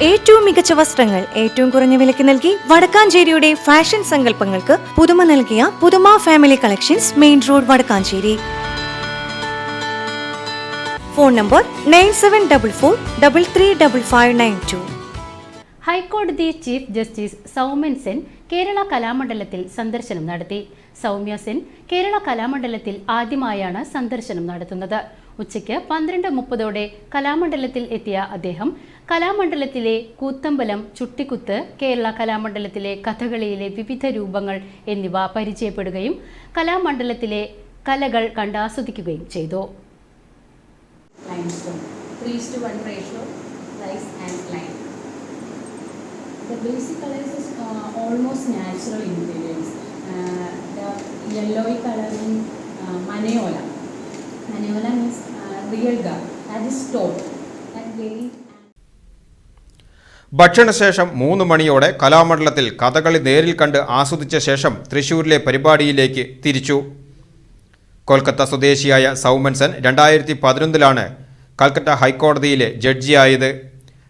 ഏറ്റവും മികച്ച വസ്ത്രങ്ങൾ ഏറ്റവും കുറഞ്ഞ വിലയ്ക്ക് നൽകി വടക്കാഞ്ചേരിയുടെ ഫാഷൻ സങ്കല്പങ്ങൾക്ക് പുതുമ നൽകിയ പുതുമ family collections, main road, Vadakkanchery. Phone number 9744335592. ഹൈക്കോടതി ചീഫ് ജസ്റ്റിസ് സൗമ്യൻ സെൻ കേരള കലാമണ്ഡലത്തിൽ സന്ദർശനം നടത്തി. സൗമ്യ സെൻ കേരള കലാമണ്ഡലത്തിൽ ആദ്യമായാണ് സന്ദർശനം നടത്തുന്നത്. ഉച്ചയ്ക്ക് 12:30 കലാമണ്ഡലത്തിൽ എത്തിയ അദ്ദേഹം കലാമണ്ഡലത്തിലെ കൂത്തമ്പലം, ചുട്ടിക്കുത്ത്, കേരള കലാമണ്ഡലത്തിലെ കഥകളിയിലെ വിവിധ രൂപങ്ങൾ എന്നിവ പരിചയപ്പെടുകയും കലാമണ്ഡലത്തിലെ കലകൾ കണ്ടാസ്വദിക്കുകയും ചെയ്തു. Limestone, 3:1 ratio, rice and lime. The basic colors is almost natural ingredients. The yellowy color in Maneola. Maneola means real gar. That is stone. That very. ഭക്ഷണശേഷം 3 മണിയോടെ കലാമണ്ഡലത്തിൽ കഥകളി നേരിൽ കണ്ട് ആസ്വദിച്ച ശേഷം തൃശൂരിലെ പരിപാടിയിലേക്ക് തിരിച്ചു. കൊൽക്കത്ത സ്വദേശിയായ സൗമ്യൻ സെൻ 2011 കൽക്കട്ട ഹൈക്കോടതിയിലെ ജഡ്ജിയായത്.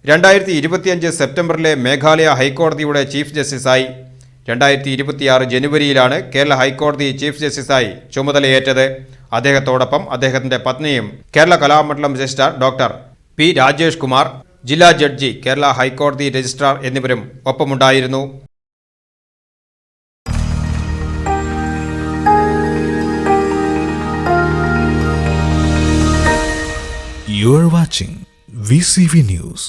2025 സെപ്റ്റംബറിലെ മേഘാലയ ഹൈക്കോടതിയുടെ ചീഫ് ജസ്റ്റിസായി. 2026 ജനുവരിയിലാണ് കേരള ഹൈക്കോടതി ചീഫ് ജസ്റ്റിസായി ചുമതലയേറ്റത്. അദ്ദേഹത്തോടൊപ്പം അദ്ദേഹത്തിൻ്റെ പത്നിയും Kerala Kalamandalam registrar doctor P Rajesh Kumar, ജില്ലാ ജഡ്ജി, കേരള ഹൈക്കോടതി രജിസ്ട്രാർ എന്നിവരും ഒപ്പമുണ്ടായിരുന്നു. You are watching VCV News.